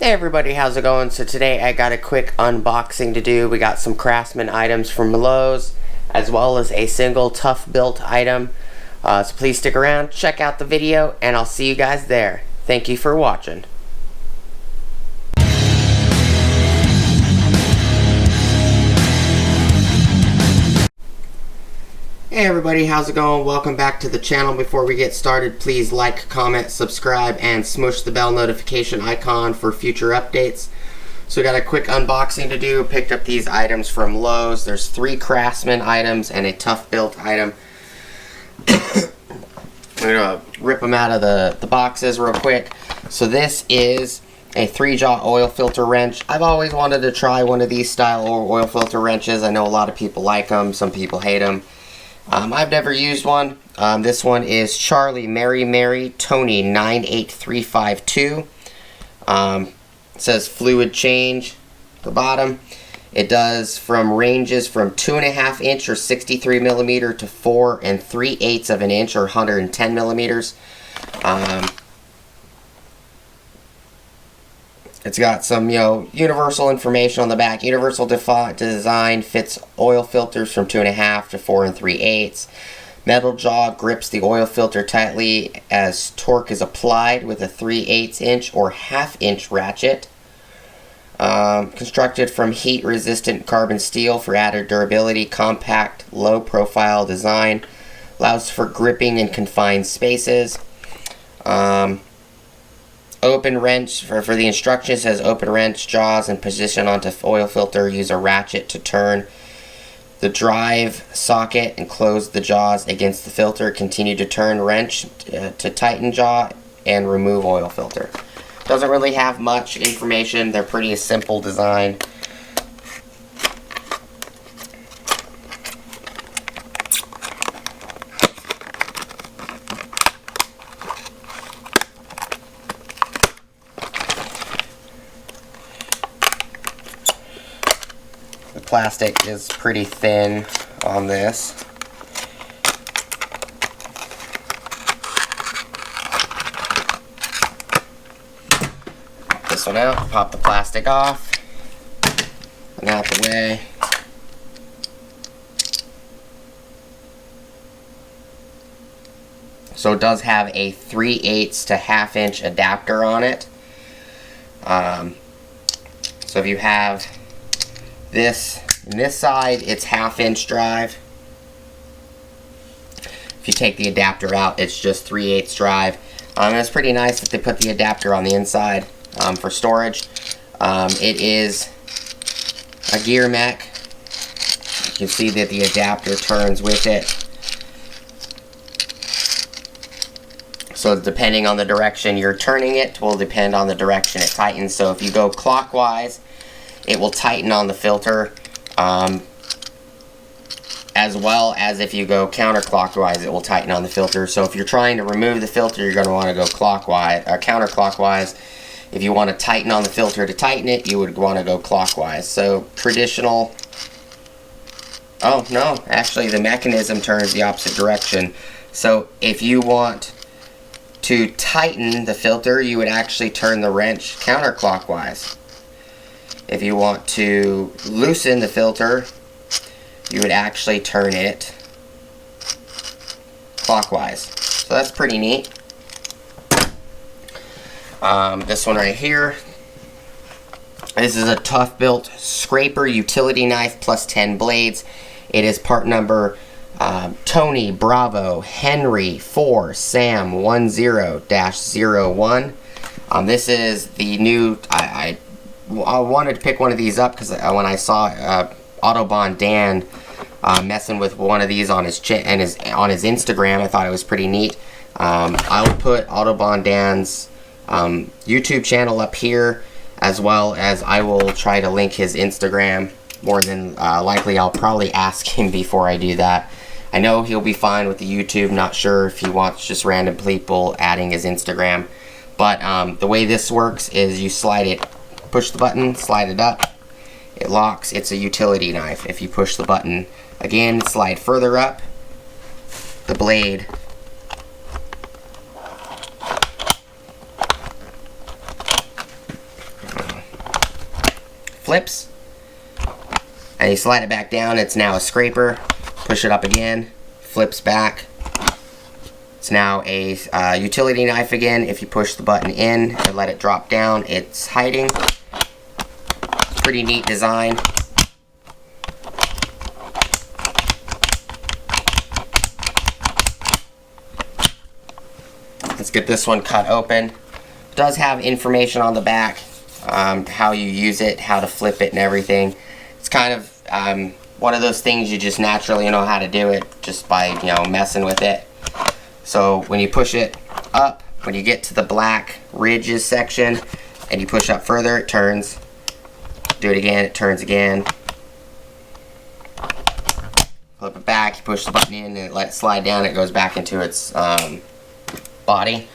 Hey everybody, how's it going? So today I got a quick unboxing to do. We got some Craftsman items from Lowe's, as well as a single Toughbuilt item. So please stick around, check out the video, and I'll see you guys there. Thank you for watching. Hey everybody, how's it going? Welcome back to the channel. Before we get started, please like, comment, subscribe, and smush the bell notification icon for future updates. So we got a quick unboxing to do. Picked up these items from Lowe's. There's 3 Craftsman items and a Toughbuilt item. We're gonna rip them out of the boxes real quick. So this is a 3-jaw oil filter wrench. I've always wanted to try one of these style oil filter wrenches. I know a lot of people like them, some people hate them. I've never used one. This one is Charlie Mary Mary Tony 98352. It says fluid change at the bottom. It does from ranges from 2.5 inch or 63 millimeter to 4 3/8 of an inch or 110 millimeters. It's got some, universal information on the back. Universal design fits oil filters from 2.5 to 4 3/8. Metal jaw grips the oil filter tightly as torque is applied with a 3/8 inch or 1/2 inch ratchet. Constructed from heat-resistant carbon steel for added durability. Compact, low-profile design. Allows for gripping in confined spaces. Open wrench, for the instructions, says open wrench jaws and position onto oil filter. Use a ratchet to turn the drive socket and close the jaws against the filter. Continue to turn wrench to tighten jaw and remove oil filter. Doesn't really have much information. They're pretty simple design. The plastic is pretty thin on this. This one out, pop the plastic off, and out the way. So it does have a 3/8 to 1/2 inch adapter on it. So if you have this side, it's 1/2 inch drive. If you take the adapter out, it's just 3/8 drive. And it's pretty nice that they put the adapter on the inside for storage. It is a gear mech. You can see that the adapter turns with it. So depending on the direction you're turning it will depend on the direction it tightens. So if you go clockwise, it will tighten on the filter, as well as if you go counterclockwise, it will tighten on the filter. So if you're trying to remove the filter, you're going to want to go clockwise or counterclockwise. If you want to tighten on the filter to tighten it, you would want to go clockwise. So traditional. Oh no, actually the mechanism turns the opposite direction. So if you want to tighten the filter, you would actually turn the wrench counterclockwise. If you want to loosen the filter, you would actually turn it clockwise. So that's pretty neat. This one right here. This is a Toughbuilt scraper utility knife plus 10 blades. It is part number Tony Bravo Henry 4 Sam 10-01. This is the new. I wanted to pick one of these up because when I saw Autobahn Dan messing with one of these on his Instagram, I thought it was pretty neat. I will put Autobahn Dan's YouTube channel up here, as well as I will try to link his Instagram. More than likely, I'll probably ask him before I do that. I know he'll be fine with the YouTube. Not sure if he wants just random people adding his Instagram. But the way this works is you slide it. Push the button, slide it up, it locks. It's a utility knife. If you push the button again, slide further up, the blade flips, and you slide it back down. It's now a scraper. Push it up again, flips back. It's now a utility knife again. If you push the button in and let it drop down, it's hiding. Pretty neat design. Let's get this one cut open. It does have information on the back, how you use it, how to flip it and everything. It's kind of one of those things you just naturally know how to do it just by, you know, messing with it. So when you push it up, when you get to the black ridges section and you push up further, it turns. Do it again, it turns again. Flip it back, you push the button in and let it slide down, it goes back into its body.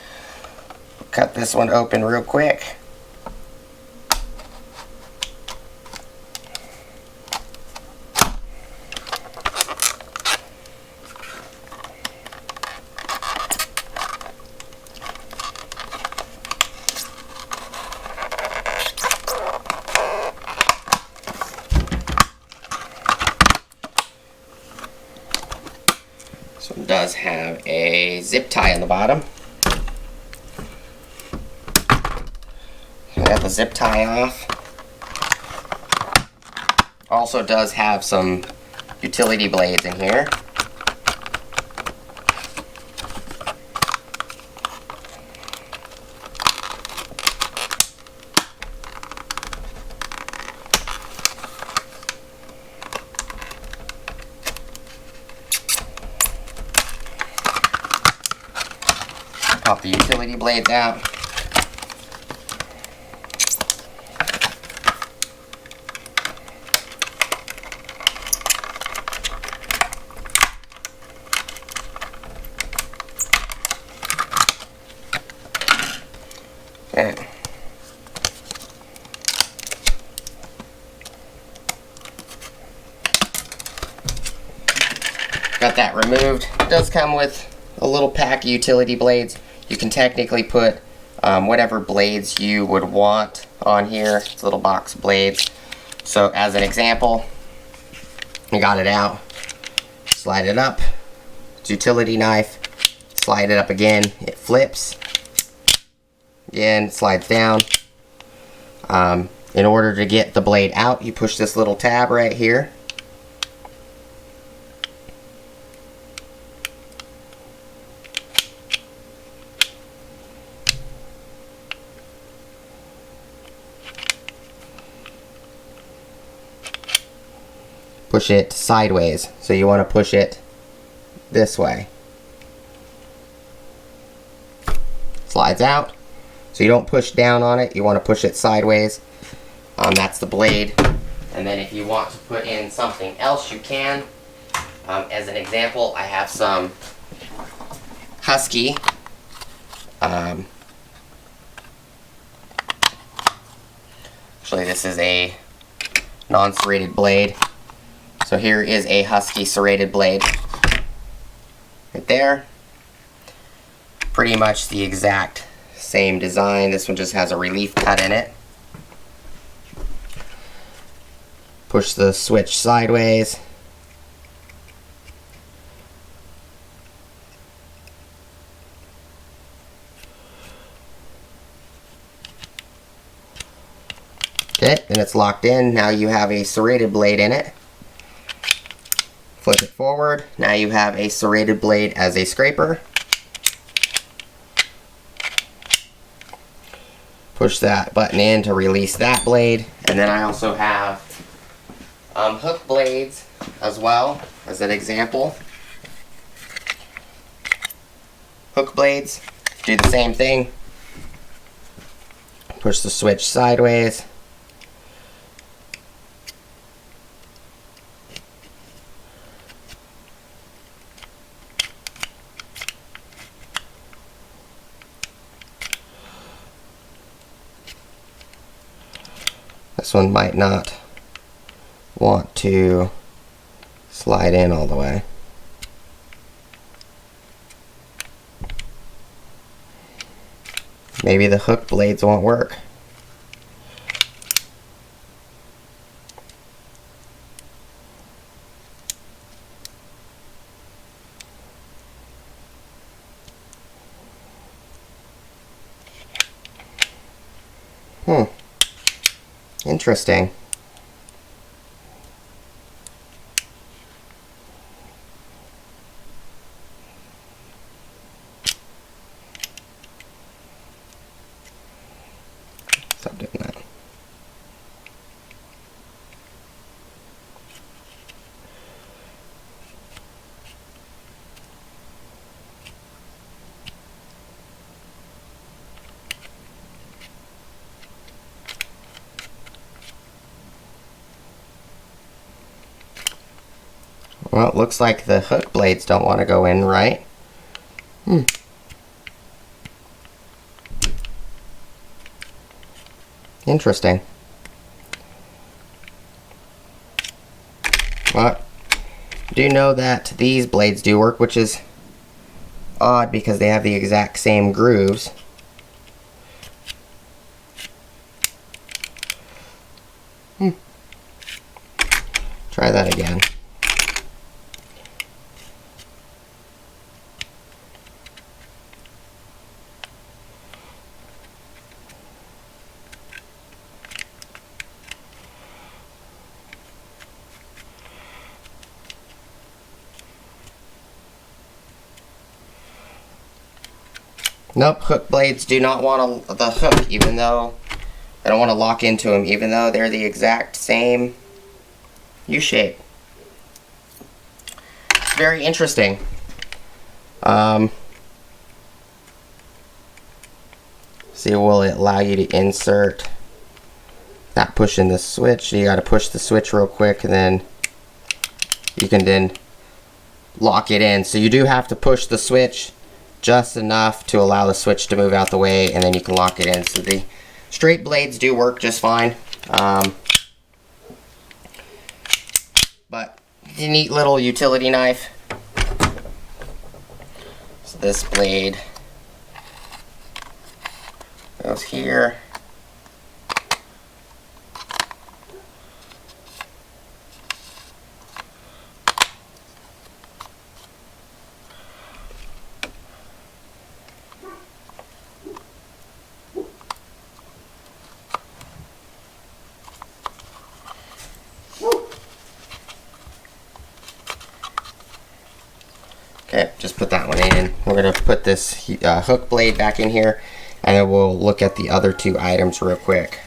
Cut this one open real quick. This one does have a zip tie on the bottom. Got the zip tie off. Also does have some utility blades in here. Pop the utility blades out. Okay. Got that removed. It does come with a little pack of utility blades. You can technically put whatever blades you would want on here. It's a little box of blades. So as an example, you got it out, slide it up, it's a utility knife, slide it up again, it flips, again, slides down. In order to get the blade out, you push this little tab right here. Push it sideways, so you want to push it this way. Slides out, so you don't push down on it, you want to push it sideways. That's the blade. And then if you want to put in something else, you can. As an example, I have some Husky. Actually, this is a non-serrated blade. So here is a Husky serrated blade. Right there. Pretty much the exact same design. This one just has a relief cut in it. Push the switch sideways. Okay, and it's locked in. Now you have a serrated blade in it. Flip it forward. Now you have a serrated blade as a scraper. Push that button in to release that blade. And then I also have hook blades as well, as an example. Hook blades do the same thing. Push the switch sideways. This one might not want to slide in all the way. Maybe the hook blades won't work. Interesting. Stop doing that. Well, it looks like the hook blades don't want to go in right. Interesting. Well, I do know that these blades do work, which is odd because they have the exact same grooves. Try that again. Nope, hook blades do not want the hook, even though I don't want to lock into them, even though they're the exact same U-shape. Very interesting. See, will it allow you to insert? Not pushing the switch. You got to push the switch real quick, and then you can then lock it in. So you do have to push the switch just enough to allow the switch to move out the way, and then you can lock it in. So the straight blades do work just fine. But a neat little utility knife. So this blade goes here. Okay, just put that one in. We're going to put this hook blade back in here, and then we'll look at the other two items real quick.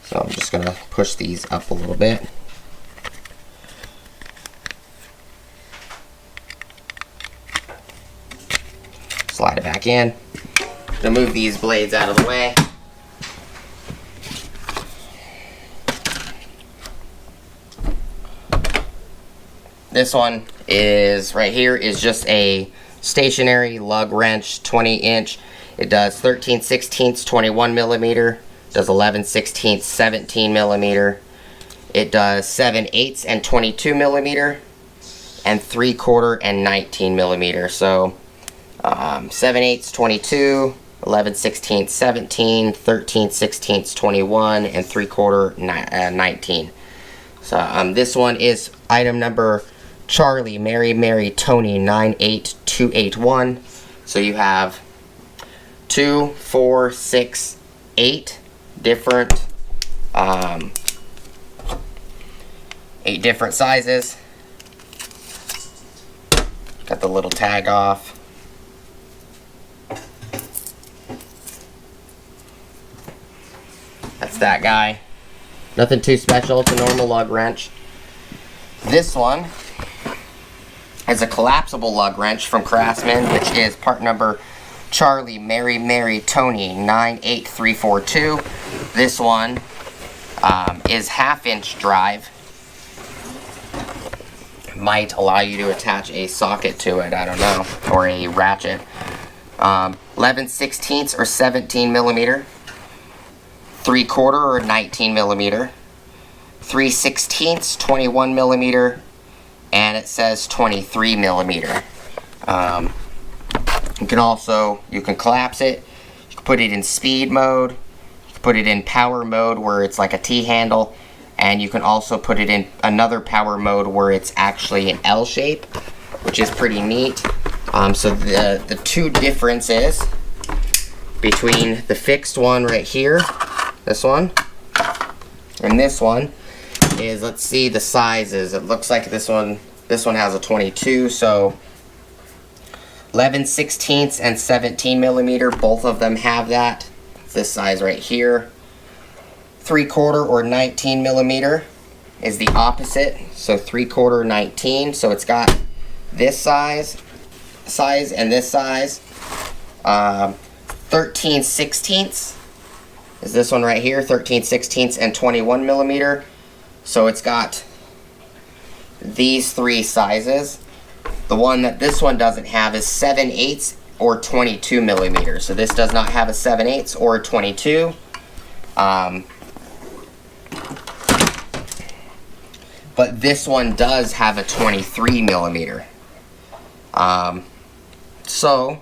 So I'm just going to push these up a little bit. Slide it back in. To move these blades out of the way. This one is right here is just a stationary lug wrench, 20-inch. It does 13/16, 21 millimeter. Does 11/16, 17 millimeter. It does 7/8 and 22 millimeter, and 3/4 and 19 millimeter. So 7/8, 22, 11/16, 17, 13/16, 21, and 3/4, 19. So this one is item number Charlie, Mary, Tony, 98281. So you have 2, 4, 6, 8 different 8 different sizes. Got the little tag off. That's that guy. Nothing too special. It's a normal lug wrench. This one is a collapsible lug wrench from Craftsman, which is part number Charlie, Mary, Tony, 98342. This one is 1/2-inch drive. Might allow you to attach a socket to it, I don't know, or a ratchet. 11/16 or 17 millimeter. 3/4 or 19 millimeter. 3/16, 21 millimeter. And it says 23 millimeter. You can collapse it. You can put it in speed mode. You can put it in power mode where it's like a T-handle. And you can also put it in another power mode where it's actually an L shape, which is pretty neat. So the two differences between the fixed one right here, this one, and this one is, let's see the sizes. It looks like this one has a 22, so 11/16 and 17 millimeter, both of them have that. It's this size right here. 3/4 or 19 millimeter is the opposite, so 3/4 19. So it's got this size and this size. 13/16 is this one right here, 13/16 and 21 millimeter. So it's got these three sizes. The one that this one doesn't have is 7/8 or 22 millimeters. So this does not have a 7/8 or a 22. But this one does have a 23 millimeter. So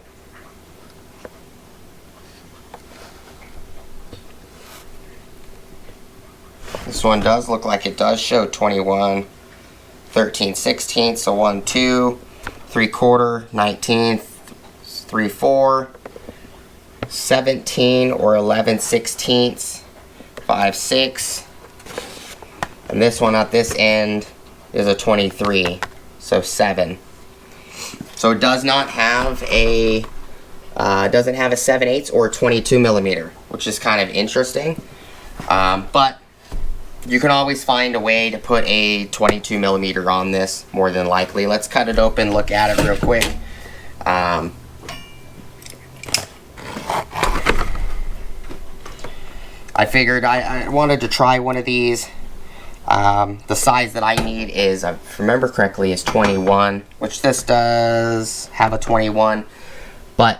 this one does look like it does show 21, 13/16, so 1, 2, 3/4, 19, 3/4, 17 or 11/16, 5, 6, and this one at this end is a 23, so 7. So it does not have a doesn't have a 7/8 or 22 millimeter, which is kind of interesting. But you can always find a way to put a 22 millimeter on this, more than likely. Let's cut it open, look at it real quick. I figured I wanted to try one of these. The size that I need is, if I remember correctly, is 21, which this does have a 21. But,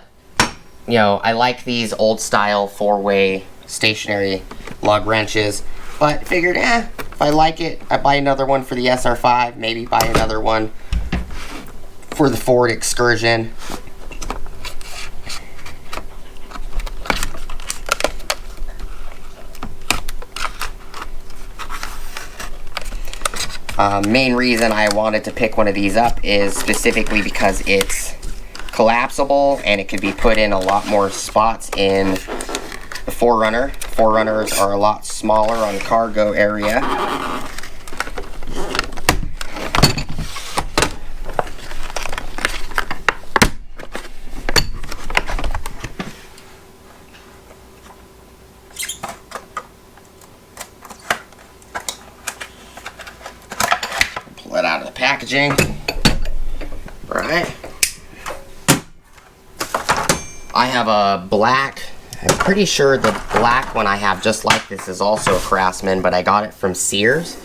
you know, I like these old style 4-way stationary lug wrenches. But figured, if I like it, I buy another one for the SR5, maybe buy another one for the Ford Excursion. Main reason I wanted to pick one of these up is specifically because it's collapsible and it could be put in a lot more spots in the 4Runner. 4Runners are a lot smaller on cargo area. Pull it out of the packaging. Right. I have a black, I'm pretty sure the black one I have just like this is also a Craftsman, but I got it from Sears.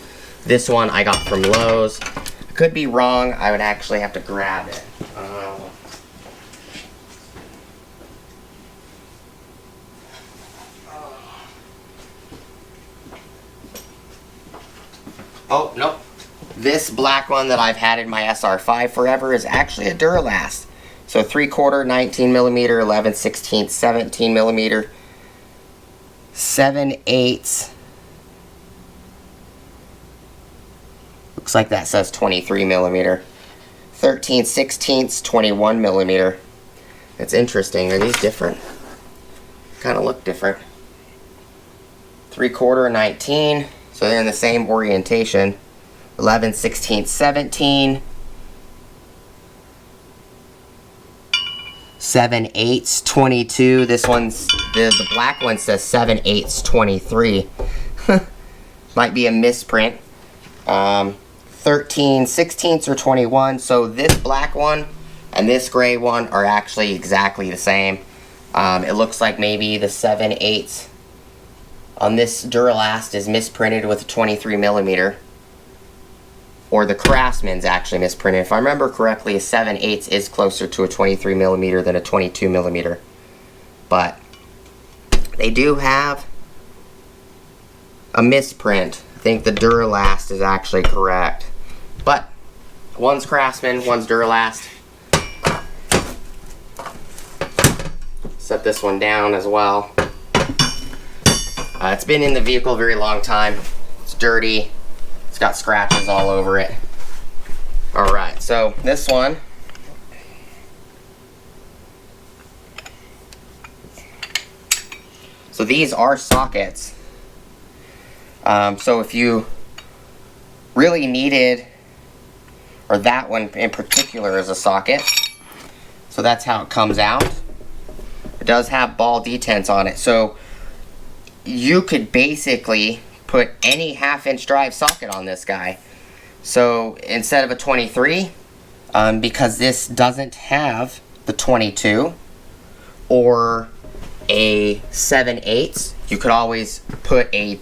This one I got from Lowe's. I could be wrong. I would actually have to grab it. Oh, nope. This black one that I've had in my SR5 forever is actually a Duralast. So 3/4, 19 millimeter, 11/16, 17 millimeter, 7/8. Looks like that says 23 millimeter. 13/16, 21 millimeter. That's interesting. Are these different? Kind of look different. 3/4, 19. So they're in the same orientation. 11/16, 17. 7/8, 22. This one's, the black one says 7/8, 23. Might be a misprint. 13/16 or 21. So this black one and this gray one are actually exactly the same. It looks like maybe the 7/8 on this Duralast is misprinted with a 23 millimeter. Or the Craftsman's actually misprinted. If I remember correctly, a 7/8 is closer to a 23 millimeter than a 22 millimeter. But they do have a misprint. I think the Duralast is actually correct. But one's Craftsman, one's Duralast. Set this one down as well. It's been in the vehicle a very long time. It's dirty. It's got scratches all over it. Alright, so this one, So these are sockets. So if you really needed, or that one in particular is a socket, so that's how it comes out. It does have ball detents on it, so you could basically put any 1/2-inch drive socket on this guy. So instead of a 23, because this doesn't have the 22 or a 7/8, you could always put a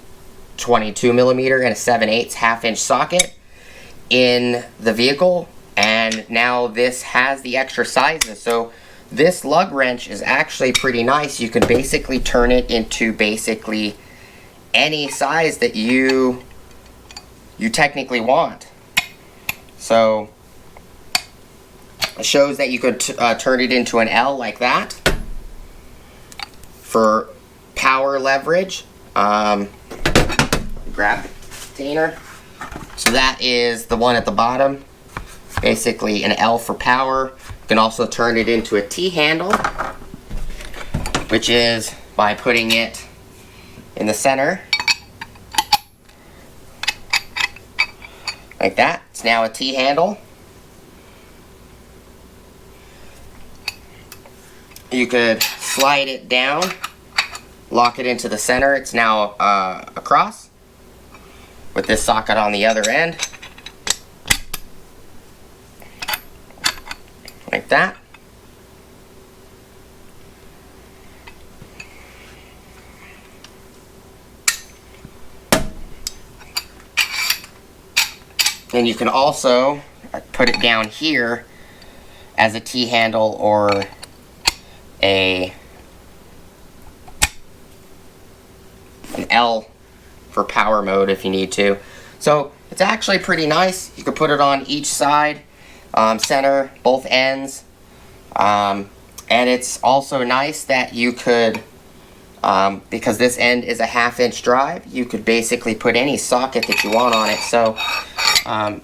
22 millimeter and a 7/8 1/2-inch socket in the vehicle, and now this has the extra sizes. So this lug wrench is actually pretty nice. You can basically turn it into basically any size that you technically want. So it shows that you could turn it into an L like that for power leverage. Grab the container. So that is the one at the bottom, basically an L for power. You can also turn it into a T handle, which is by putting it in the center like that. It's now a T handle. You could slide it down, lock it into the center. It's now across with this socket on the other end, like that. Then you can also put it down here as a T handle or an L for power mode if you need to. So it's actually pretty nice. You can put it on each side, center, both ends, and it's also nice that you could, because this end is a 1/2-inch drive, you could basically put any socket that you want on it. So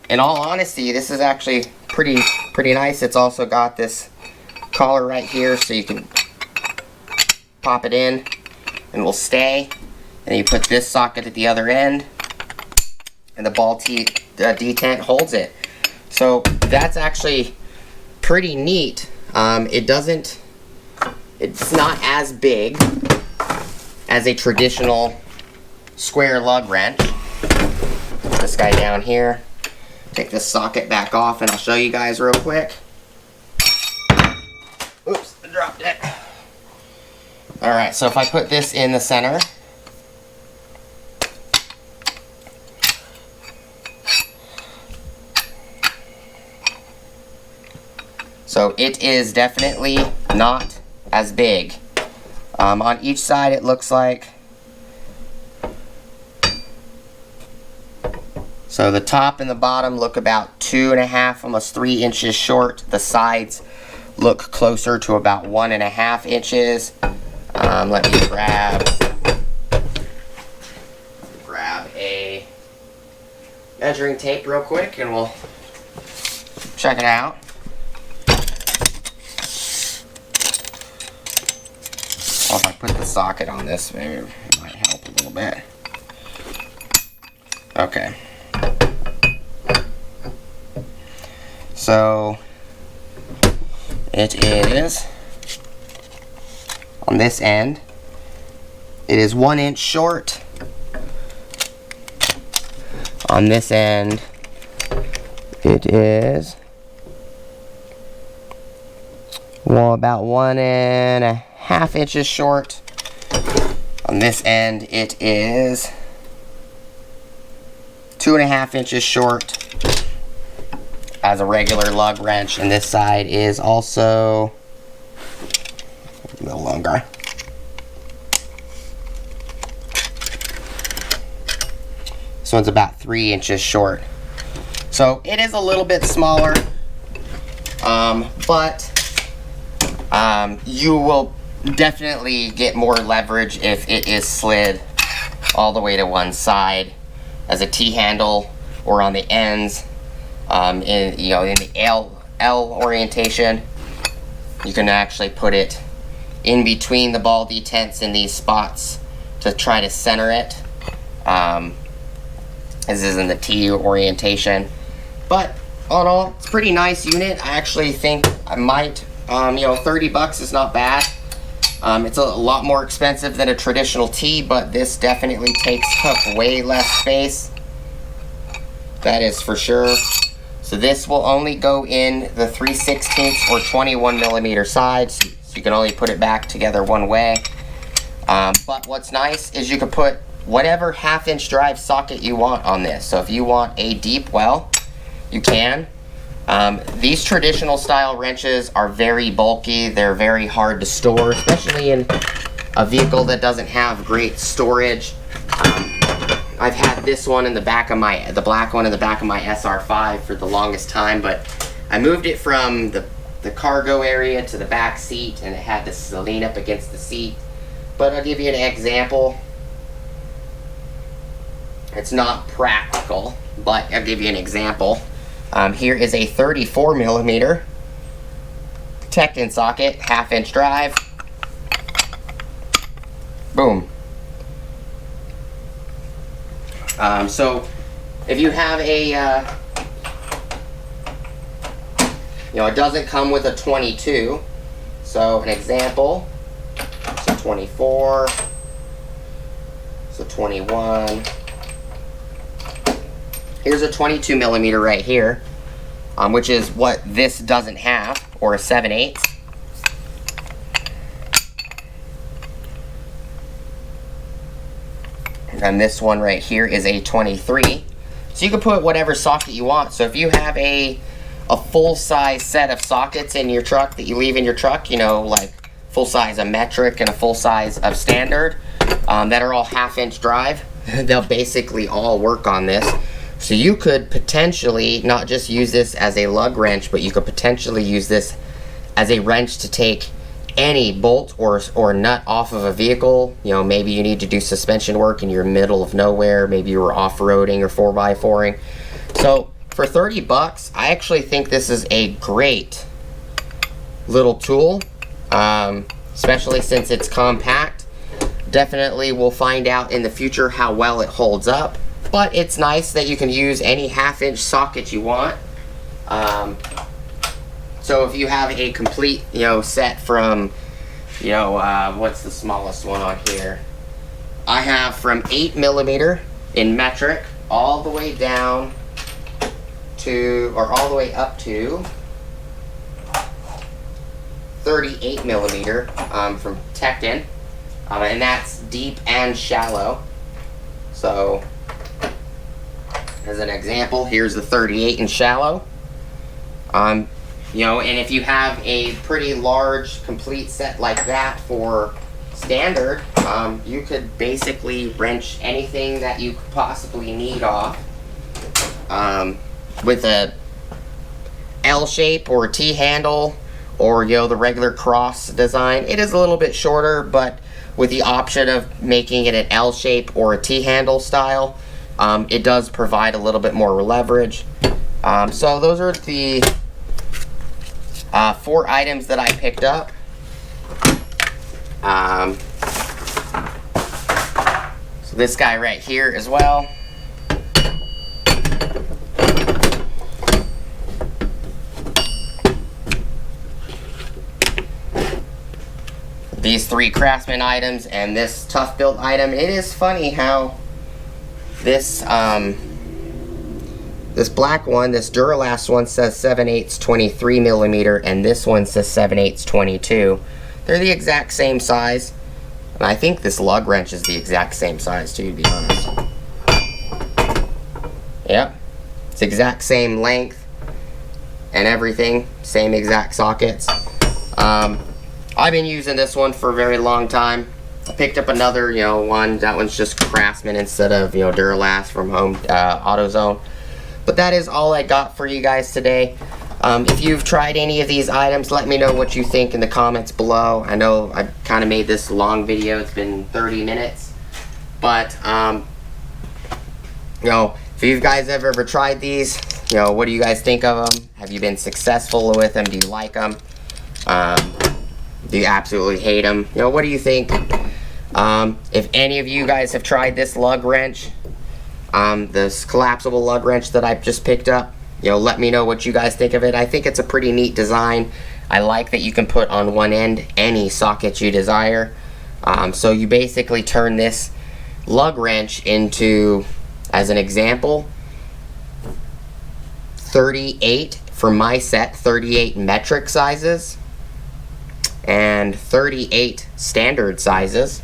in all honesty, this is actually pretty nice. It's also got this collar right here, so you can pop it in and it will stay. And you put this socket at the other end, and the ball detent holds it. So that's actually pretty neat. It's not as big as a traditional square lug wrench. Put this guy down here. Take this socket back off, and I'll show you guys real quick. Oops, I dropped it. Alright, so if I put this in the center, so it is definitely not as big. On each side it looks like, so the top and the bottom look about 2.5, almost 3 inches short. The sides look closer to about 1.5 inches. Let me grab a measuring tape real quick and we'll check it out. Well, if I put the socket on this, maybe it might help a little bit. Okay. So it is, on this end, it is 1 inch short. On this end, it is, well, about 1.5 inches short. On this end, it is 2.5 inches short as a regular lug wrench, and this side is also a little longer. This one's about 3 inches short. So it is a little bit smaller, but you will definitely get more leverage if it is slid all the way to one side as a T-handle or on the ends. In the L orientation, you can actually put it in between the ball detents in these spots to try to center it. This is in the T orientation, but all in all, it's a pretty nice unit. I actually think I might, you know, 30 bucks is not bad. It's a lot more expensive than a traditional T, but this definitely takes up way less space. That is for sure. So this will only go in the 3/16 or 21 millimeter sides, so you can only put it back together one way. But what's nice is you can put whatever 1/2-inch drive socket you want on this. So if you want a deep well, you can. These traditional style wrenches are very bulky. They're very hard to store, especially in a vehicle that doesn't have great storage. I've had this one in the back of my, the black one in the back of my SR5 for the longest time, but I moved it from the cargo area to the back seat, and it had to lean up against the seat. But I'll give you an example. It's not practical, but I'll give you an example. Here is a 34 millimeter Tecton socket, 1/2-inch drive. Boom. So if you have a, you know, it doesn't come with a 22. So an example, so 24, so 21. Here's a 22 millimeter right here, which is what this doesn't have, or a 7/8. And this one right here is a 23. So you can put whatever socket you want. So if you have a full-size set of sockets in your truck that you leave in your truck, you know, like full size of metric and a full size of standard, that are all 1/2-inch drive, they'll basically all work on this. So you could potentially not just use this as a lug wrench, but you could potentially use this as a wrench to take any bolt or nut off of a vehicle. You know, maybe you need to do suspension work and you're middle of nowhere. Maybe you were off-roading or 4x4ing. So for 30 bucks, I actually think this is a great little tool, especially since it's compact. Definitely we'll find out in the future how well it holds up, but it's nice that you can use any 1/2-inch socket you want. So if you have a complete, you know, set from, you know, what's the smallest one on here? I have from 8 millimeter in metric all the way down to, or all the way up to 38 millimeter from Tecton, and that's deep and shallow. So as an example, here's the 38 in shallow. You know, and if you have a pretty large complete set like that for standard, you could basically wrench anything that you could possibly need off. With a L shape or a T handle, or, you know, the regular cross design, it is a little bit shorter, but with the option of making it an L shape or a T handle style, it does provide a little bit more leverage. So those are the 4 items that I picked up. So this guy right here as well. These 3 Craftsman items and this Toughbuilt item. It is funny how this this black one, this Duralast one, says 7/8 23 millimeter, and this one says 7/8 22. They're the exact same size, and I think this lug wrench is the exact same size too, to be honest. Yep, it's exact same length and everything, same exact sockets. I've been using this one for a very long time. I picked up another, you know, one. That one's just Craftsman instead of, you know, Duralast from Home AutoZone. But that is all I got for you guys today. If you've tried any of these items, let me know what you think in the comments below. I know I kind of made this a long video. It's been 30 minutes. But, you know, if you guys have ever tried these, you know, what do you guys think of them? Have you been successful with them? Do you like them? Do you absolutely hate them? You know, what do you think? If any of you guys have tried this lug wrench, this collapsible lug wrench that I've just picked up, let me know what you guys think of it. I think it's a pretty neat design. I like that you can put on one end any socket you desire. So you basically turn this lug wrench into, as an example, 38 for my set, 38 metric sizes and 38 standard sizes.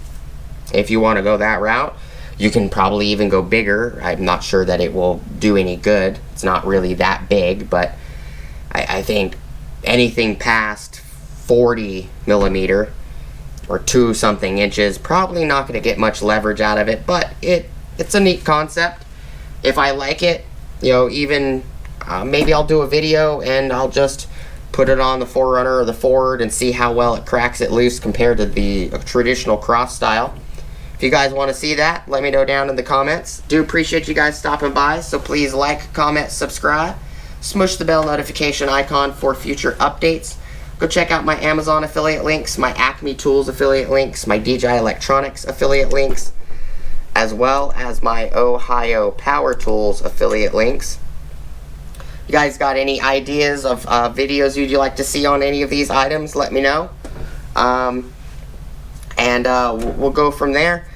If you want to go that route, you can probably even go bigger. I'm not sure that it will do any good. It's not really that big, but I think anything past 40 millimeter or 2 something inches, probably not going to get much leverage out of it, but it's a neat concept. If I like it, even maybe I'll do a video and I'll just put it on the Forerunner or the Ford and see how well it cracks it loose compared to the traditional cross style. If you guys want to see that, let me know down in the comments. Do appreciate you guys stopping by, so please like, comment, subscribe. Smush the bell notification icon for future updates. Go check out my Amazon affiliate links, my Acme Tools affiliate links, my DJI Electronics affiliate links, as well as my Ohio Power Tools affiliate links. You guys got any ideas of videos you'd like to see on any of these items, let me know. We'll go from there.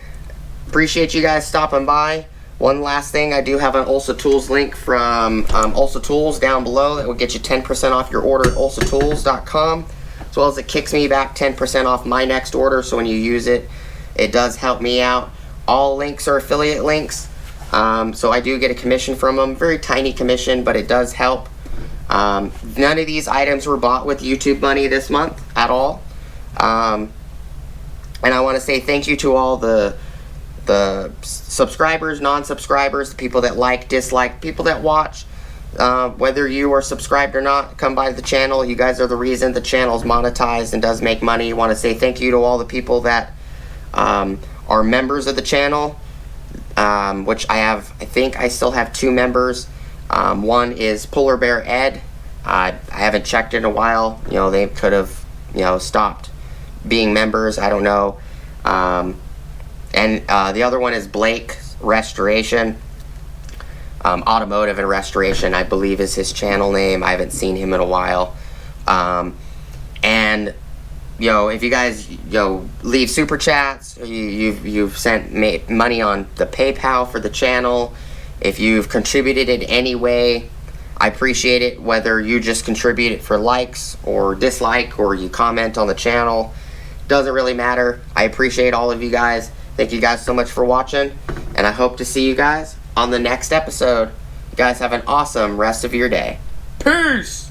Appreciate you guys stopping by. One last thing, I do have an Ulsa Tools link from Ulsa Tools down below that will get you 10% off your order at ulsatools.com, as well as it kicks me back 10% off my next order, so when you use it, it does help me out. All links are affiliate links, so I do get a commission from them. Very tiny commission, but it does help. None of these items were bought with YouTube money this month at all. And I want to say thank you to all the subscribers, non-subscribers, the people that like, dislike, people that watch. Whether you are subscribed or not, come by the channel. You guys are the reason the channel is monetized and does make money. I want to say thank you to all the people that are members of the channel, which I think I still have 2 members. One is Polar Bear Ed. I haven't checked in a while. They could have, stopped being members, I don't know. And the other one is Blake Restoration, Automotive and Restoration, I believe is his channel name. I haven't seen him in a while. And if you guys leave super chats, you've sent money on the PayPal for the channel, if you've contributed in any way, I appreciate it. Whether you just contribute it for likes or dislike, or you comment on the channel, doesn't really matter. I appreciate all of you guys. Thank you guys so much for watching, and I hope to see you guys on the next episode. You guys have an awesome rest of your day. Peace!